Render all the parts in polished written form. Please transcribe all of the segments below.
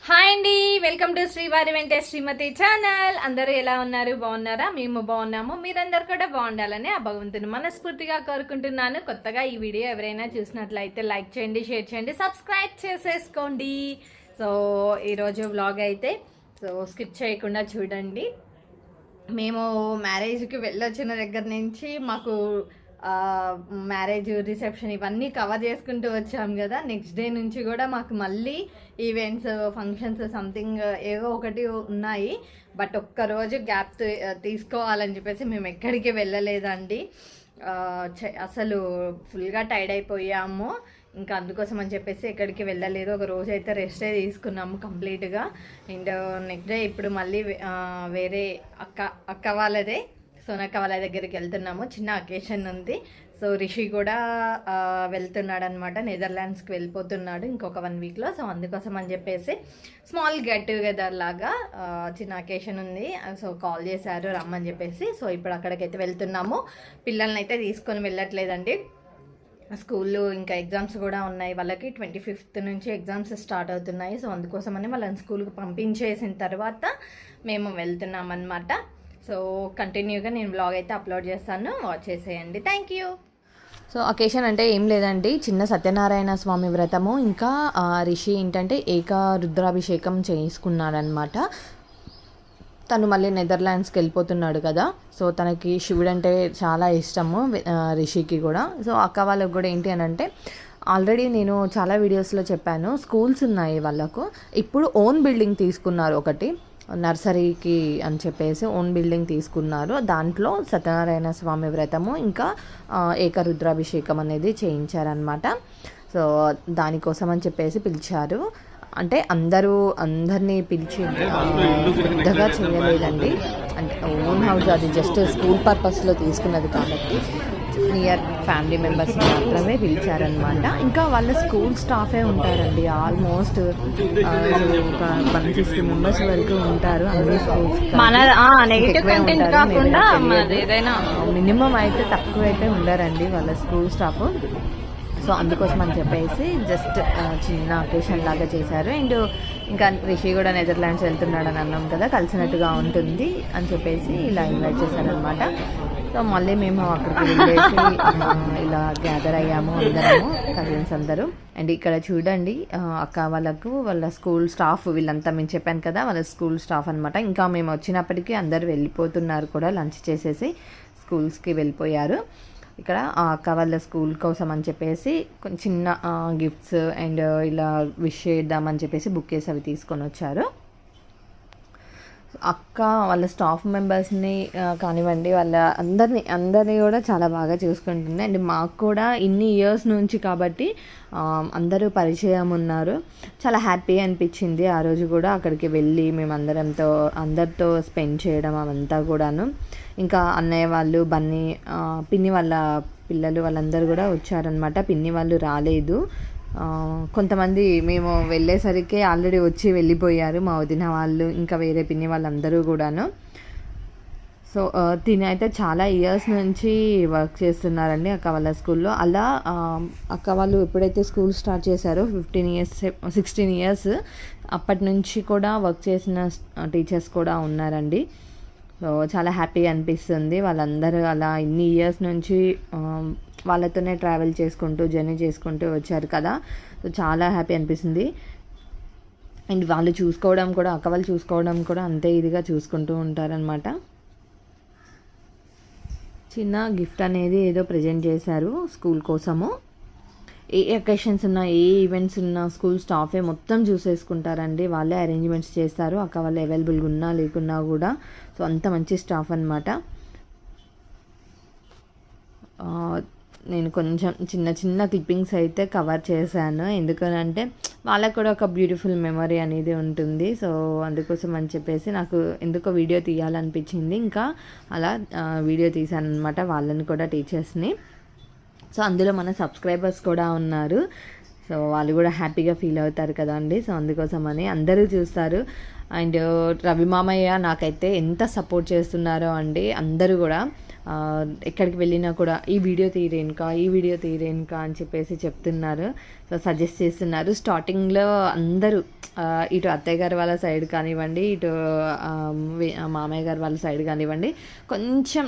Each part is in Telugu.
హాయ్ అండి, వెల్కమ్ టు శ్రీవారి వెంట శ్రీమతి ఛానల్. అందరూ ఎలా ఉన్నారు? బాగున్నారా? మేము బాగున్నాము. మీరందరూ కూడా బాగుండాలని ఆ భగవంతుని మనస్ఫూర్తిగా కోరుకుంటున్నాను. కొత్తగా ఈ వీడియో ఎవరైనా చూసినట్లయితే లైక్ చేయండి, షేర్ చేయండి, సబ్స్క్రైబ్ చేసేసుకోండి. సో ఈరోజు వ్లాగ్ అయితే స్కిప్ చేయకుండా చూడండి. మేము మ్యారేజ్కి వెళ్ళొచ్చిన దగ్గర నుంచి మాకు మ్యారేజ్, రిసెప్షన్ ఇవన్నీ కవర్ చేసుకుంటూ వచ్చాం కదా. నెక్స్ట్ డే నుంచి కూడా మాకు మళ్ళీ ఈవెంట్స్, ఫంక్షన్స్ సంథింగ్ ఏవో ఒకటి ఉన్నాయి. బట్ ఒక్కరోజు గ్యాప్ తీసుకోవాలని చెప్పేసి మేము ఎక్కడికి వెళ్ళలేదండి. అసలు ఫుల్గా టైర్డ్ అయిపోయాము. ఇంకా అందుకోసం అని చెప్పేసి ఎక్కడికి వెళ్ళలేదు. ఒక రోజు అయితే రెస్టే తీసుకున్నాము కంప్లీట్గా. అండ్ నెక్స్ట్ డే ఇప్పుడు మళ్ళీ వేరే అక్క వాళ్ళదే, సోనక్క వాళ్ళ దగ్గరికి వెళ్తున్నాము. చిన్న అకేషన్ ఉంది. సో రిషి కూడా వెళ్తున్నాడు అనమాట, నెదర్లాండ్స్కి వెళ్ళిపోతున్నాడు ఇంకొక 1 వీక్లో. సో అందుకోసం అని చెప్పేసి స్మాల్ గెట్ టుగెదర్ లాగా చిన్న అకేషన్ ఉంది. సో కాల్ చేశారు రమ్మని చెప్పేసి. సో ఇప్పుడు అక్కడికైతే వెళ్తున్నాము. పిల్లల్ని అయితే తీసుకొని వెళ్ళట్లేదండి. స్కూల్లో ఇంకా ఎగ్జామ్స్ కూడా ఉన్నాయి వాళ్ళకి. 25th నుంచి ఎగ్జామ్స్ స్టార్ట్ అవుతున్నాయి. సో అందుకోసమని వాళ్ళని స్కూల్కి పంపించేసిన తర్వాత మేము వెళ్తున్నాం అన్నమాట. సో కంటిన్యూగా నేను బ్లాగ్ అయితే అప్లోడ్ చేస్తాను, వాచ్ చేసేయండి. Thank you. సో అకేషన్ అంటే ఏం లేదండి, చిన్న సత్యనారాయణ స్వామి వ్రతము. ఇంకా రిషి ఏంటంటే రుద్రాభిషేకం చేసుకున్నాడనమాట. తను మళ్ళీ నెదర్లాండ్స్కి వెళ్ళిపోతున్నాడు కదా. సో తనకి శివుడు అంటే చాలా ఇష్టము, రిషికి కూడా. సో అక్క వాళ్ళకి కూడా ఏంటి అని అంటే, ఆల్రెడీ నేను చాలా వీడియోస్లో చెప్పాను, స్కూల్స్ ఉన్నాయి వాళ్ళకు. ఇప్పుడు ఓన్ బిల్డింగ్ తీసుకున్నారు, ఒకటి నర్సరీకి అని చెప్పేసి ఓన్ బిల్డింగ్ తీసుకున్నారు. దాంట్లో సత్యనారాయణ స్వామి వ్రతము ఇంకా రుద్రాభిషేకం అనేది చేయించారనమాట. సో దానికోసం అని చెప్పేసి పిలిచారు. అంటే అందరినీ పిలిచి పెద్దగా చేయలేదండి. అంటే ఓన్ హౌస్, అది జస్ట్ స్కూల్ పర్పస్లో తీసుకున్నది కాబట్టి నియర్ ఫ్యామిలీ మెంబర్స్ మాత్రమే పిలిచారనమాట. ఇంకా వాళ్ళ స్కూల్ స్టాఫే ఉంటారండి. ఆల్మోస్ట్ ఒక 150 మెంబర్స్ వరకు ఉంటారు అన్ని స్కూల్స్. మినిమం అయితే తక్కువ అయితే ఉండరండి వాళ్ళ స్కూల్ స్టాఫ్. సో అందుకోసం అని చెప్పేసి జస్ట్ చిన్న అకేషన్ లాగా చేశారు. అండ్ ఇంకా రిషి కూడా నెదర్లాండ్స్ వెళ్తున్నాడు అని అన్నాం కదా, కలిసినట్టుగా ఉంటుంది అని చెప్పేసి ఇలా ఇన్వైట్ చేశారనమాట. సో మళ్ళీ మేము అక్కడికి వెళ్ళేసి ఇలా గ్యాదర్ అయ్యాము అందరము, కజిన్స్ అందరూ. అండ్ ఇక్కడ చూడండి అక్క వాళ్ళకు వాళ్ళ స్కూల్ స్టాఫ్, వీళ్ళంతా మేము చెప్పాను కదా వాళ్ళ స్కూల్ స్టాఫ్ అనమాట. ఇంకా మేము వచ్చినప్పటికీ అందరు వెళ్ళిపోతున్నారు కూడా, లంచ్ చేసేసి స్కూల్స్కి వెళ్ళిపోయారు. ఇక్కడ అక్క వాళ్ళ స్కూల్ కోసం అని చెప్పేసి చిన్న గిఫ్ట్స్ అండ్ ఇలా విష్ చేద్దామని చెప్పేసి బుక్కేస్ అవి తీసుకొని వచ్చారు. అక్క వాళ్ళ స్టాఫ్ మెంబర్స్ని కానివ్వండి, వాళ్ళ అందరినీ కూడా చాలా బాగా చూసుకుంటుంది. అండ్ మాకు కూడా ఇన్ని ఇయర్స్ నుంచి కాబట్టి అందరూ పరిచయం ఉన్నారు. చాలా హ్యాపీ అనిపించింది ఆ రోజు కూడా అక్కడికి వెళ్ళి మేము అందరితో స్పెండ్ చేయడం అవంతా కూడాను. ఇంకా అన్నయ్య వాళ్ళు, బన్నీ, పిన్ని వాళ్ళ పిల్లలు వాళ్ళందరూ కూడా వచ్చారనమాట. పిన్ని వాళ్ళు రాలేదు, కొంతమంది మేము వెళ్ళేసరికి ఆల్రెడీ వచ్చి వెళ్ళిపోయారు, మా వదిన వాళ్ళు ఇంకా వేరే పిన్ని వాళ్ళందరూ కూడాను. సో తినైతే చాలా ఇయర్స్ నుంచి వర్క్ చేస్తున్నారండి అక్క వాళ్ళ స్కూల్లో. అలా అక్క వాళ్ళు ఎప్పుడైతే స్కూల్ స్టార్ట్ చేశారో 16 ఇయర్స్ అప్పటి నుంచి కూడా వర్క్ చేసిన టీచర్స్ కూడా ఉన్నారండి. సో చాలా హ్యాపీగా అనిపిస్తుంది. వాళ్ళందరూ అలా ఇన్ని ఇయర్స్ నుంచి వాళ్ళతోనే ట్రావెల్ చేసుకుంటూ జర్నీ చేసుకుంటూ వచ్చారు కదా. సో చాలా హ్యాపీ అనిపిస్తుంది. అండ్ వాళ్ళు చూసుకోవడం కూడా, అక్క వాళ్ళు చూసుకోవడం కూడా అంతే ఇదిగా చూసుకుంటూ ఉంటారనమాట. చిన్న గిఫ్ట్ అనేది ఏదో ప్రజెంట్ చేశారు స్కూల్ కోసము. ఏ అకేషన్స్ ఉన్నా, ఏ ఈవెంట్స్ ఉన్నా స్కూల్ స్టాఫే మొత్తం చూసేసుకుంటారండి. వాళ్ళే అరేంజ్మెంట్స్ చేస్తారు, అక్క వాళ్ళు అవైలబుల్గా ఉన్నా లేకున్నా కూడా. సో అంత మంచి స్టాఫ్ అనమాట. నేను కొంచెం చిన్న క్లిప్పింగ్స్ అయితే కవర్ చేశాను, ఎందుకనంటే వాళ్ళకు కూడా ఒక బ్యూటిఫుల్ మెమరీ అనేది ఉంటుంది. సో అందుకోసం అని చెప్పేసి నాకు ఎందుకో వీడియో తీయాలనిపించింది. ఇంకా అలా వీడియో తీశాను అనమాట, వాళ్ళని కూడా, టీచర్స్ని. సో అందులో మన సబ్స్క్రైబర్స్ కూడా ఉన్నారు. సో వాళ్ళు కూడా హ్యాపీగా ఫీల్ అవుతారు కదండి. సో అందుకోసమని అందరూ చూస్తారు. అండ్ రవి మామయ్య నాకైతే ఎంత సపోర్ట్ చేస్తున్నారో అండి. అందరూ కూడా ఎక్కడికి వెళ్ళినా కూడా ఈ వీడియో తీరేనుకా అని చెప్పేసి చెప్తున్నారు. సో సజెస్ట్ చేస్తున్నారు. స్టార్టింగ్లో అందరూ ఇటు అత్తయ్య గారి వాళ్ళ సైడ్ కానివ్వండి, ఇటు మామయ్య గారి వాళ్ళ సైడ్ కానివ్వండి, కొంచెం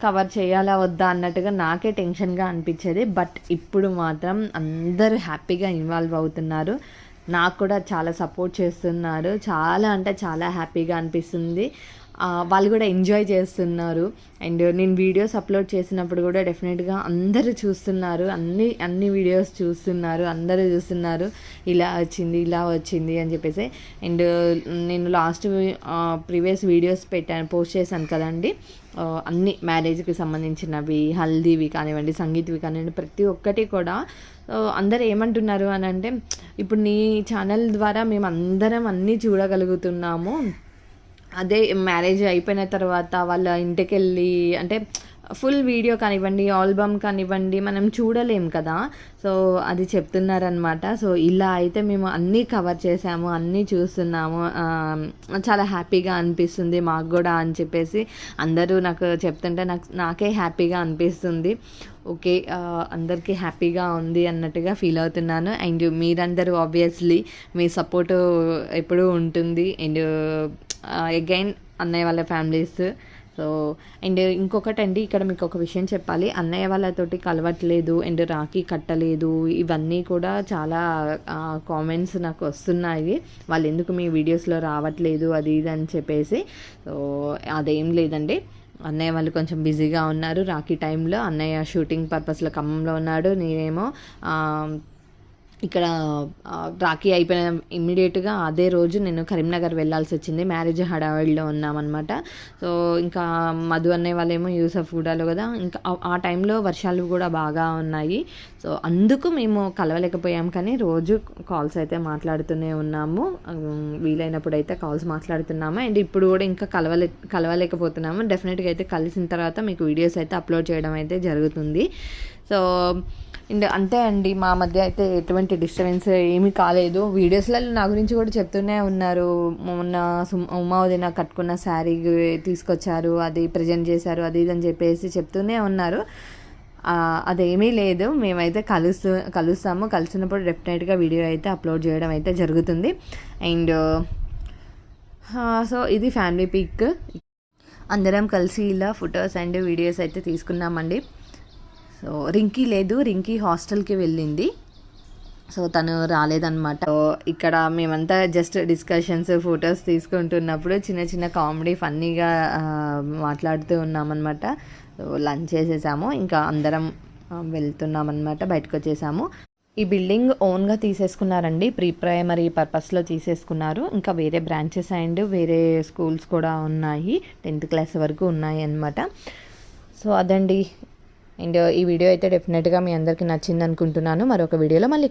కవర్ చేయాలా వద్దా అన్నట్టుగా నాకే టెన్షన్గా అనిపించేది. బట్ ఇప్పుడు మాత్రం అందరూ హ్యాపీగా ఇన్వాల్వ్ అవుతున్నారు. నాకు కూడా చాలా సపోర్ట్ చేస్తున్నారు. చాలా అంటే చాలా హ్యాపీగా అనిపిస్తుంది. వాళ్ళు కూడా ఎంజాయ్ చేస్తున్నారు. అండ్ నేను వీడియోస్ అప్లోడ్ చేసినప్పుడు కూడా డెఫినెట్గా అందరూ చూస్తున్నారు. అన్ని వీడియోస్ చూస్తున్నారు. అందరూ చూస్తున్నారు ఇలా వచ్చింది అని చెప్పేసి. అండ్ నేను లాస్ట్ ప్రీవియస్ వీడియోస్ పోస్ట్ చేశాను కదండి, అన్ని మ్యారేజ్కి సంబంధించినవి, హల్దీవి కానివ్వండి, సంగీత్వి కానివ్వండి, ప్రతి ఒక్కటి కూడా. అందరు ఏమంటున్నారు అని అంటే, ఇప్పుడు నీ ఛానల్ ద్వారా మేము అందరం అన్నీ చూడగలుగుతున్నాము, అదే మ్యారేజ్ అయిపోయిన తర్వాత వాళ్ళ ఇంటికి వెళ్ళి అంటే ఫుల్ వీడియో కానివ్వండి, ఆల్బమ్ కానివ్వండి మనం చూడలేం కదా. సో అది చెప్తున్నారనమాట. సో ఇలా అయితే మేము అన్నీ కవర్ చేసాము, అన్నీ చూస్తున్నాము, చాలా హ్యాపీగా అనిపిస్తుంది మాకు కూడా అని చెప్పేసి అందరూ నాకు చెప్తుంటే నాకే హ్యాపీగా అనిపిస్తుంది. ఓకే, అందరికీ హ్యాపీగా ఉంది అన్నట్టుగా ఫీల్ అవుతున్నాను. అండ్ మీరందరూ ఆబ్వియస్లీ మీ సపోర్టు ఎప్పుడూ ఉంటుంది. అండ్ అగైన్ అన్నయ్య వాళ్ళ ఫ్యామిలీస్. సో అండ్ ఇంకొకటండి, ఇక్కడ మీకు ఒక విషయం చెప్పాలి. అన్నయ్య వాళ్ళతోటి కలవట్లేదు అండ్ రాఖీ కట్టలేదు, ఇవన్నీ కూడా చాలా కామెంట్స్ నాకు వస్తున్నాయి. వాళ్ళు ఎందుకు మీ వీడియోస్లో రావట్లేదు అది ఇది అని చెప్పేసి. సో అదేం లేదండి, అన్నయ్య వాళ్ళు కొంచెం బిజీగా ఉన్నారు. రాఖీ టైంలో అన్నయ్య షూటింగ్ పర్పస్లో ఖమ్మంలో ఉన్నాడు, నేనేమో ఇక్కడ రాఖీ అయిపోయిన ఇమ్మీడియట్గా అదే రోజు నేను కరీంనగర్ వెళ్ళాల్సి వచ్చింది. మ్యారేజ్ హడావిడిలో ఉన్నామన్నమాట. సో ఇంకా మధు అనే వాళ్ళేమో యూసఫ్గూడలో కదా, ఇంకా ఆ టైంలో వర్షాలు కూడా బాగా ఉన్నాయి. సో అందుకు మేము కలవలేకపోయాం, కానీ రోజు కాల్స్ అయితే మాట్లాడుతూనే ఉన్నాము. వీలైనప్పుడు అయితే కాల్స్ మాట్లాడుతున్నాము. అండ్ ఇప్పుడు కూడా ఇంకా కలవలేకపోతున్నాము. డెఫినెట్గా అయితే కలిసిన తర్వాత మీకు వీడియోస్ అయితే అప్లోడ్ చేయడం అయితే జరుగుతుంది. సో అండ్ అంతే అండి, మా మధ్య అయితే ఎటువంటి డిస్టర్బెన్స్ ఏమీ కాలేదు. వీడియోస్లలో నా గురించి కూడా చెప్తూనే ఉన్నారు. మొన్న ఉమావదిన కట్టుకున్న శారీ తీసుకొచ్చారు, అది ప్రజెంట్ చేశారు, అది ఇది అని చెప్పేసి చెప్తూనే ఉన్నారు. అదేమీ లేదు, మేమైతే కలుస్తాము. కలిసినప్పుడు డెఫినెట్గా వీడియో అయితే అప్లోడ్ చేయడం అయితే జరుగుతుంది. అండ్ సో ఇది ఫ్యామిలీ పిక్. అందరం కలిసి ఇలా ఫొటోస్ అండ్ వీడియోస్ అయితే తీసుకున్నామండి. సో రింకీ లేదు, రింకీ హాస్టల్కి వెళ్ళింది. సో తను రాలేదన్నమాట. సో ఇక్కడ మేమంతా జస్ట్ డిస్కషన్స్, ఫొటోస్ తీసుకుంటున్నప్పుడు చిన్న చిన్న కామెడీ ఫన్నీగా మాట్లాడుతూ ఉన్నామన్నమాట. సో లంచ్ చేసేసాము, ఇంకా అందరం వెళ్తున్నామన్నమాట, బయటకు వచ్చేసాము. ఈ బిల్డింగ్ ఓన్గా తీసేసుకున్నారండి, ప్రీ ప్రైమరీ పర్పస్లో తీసేసుకున్నారు. ఇంకా వేరే బ్రాంచెస్ అండ్ వేరే స్కూల్స్ కూడా ఉన్నాయి, 10th క్లాస్ వరకు ఉన్నాయి అన్నమాట. సో అదండి. అండ్ ఈ వీడియో అయితే డెఫినెట్గా మీ అందరికీ నచ్చింది అనుకుంటున్నాను. మరొక వీడియోలో మళ్ళీ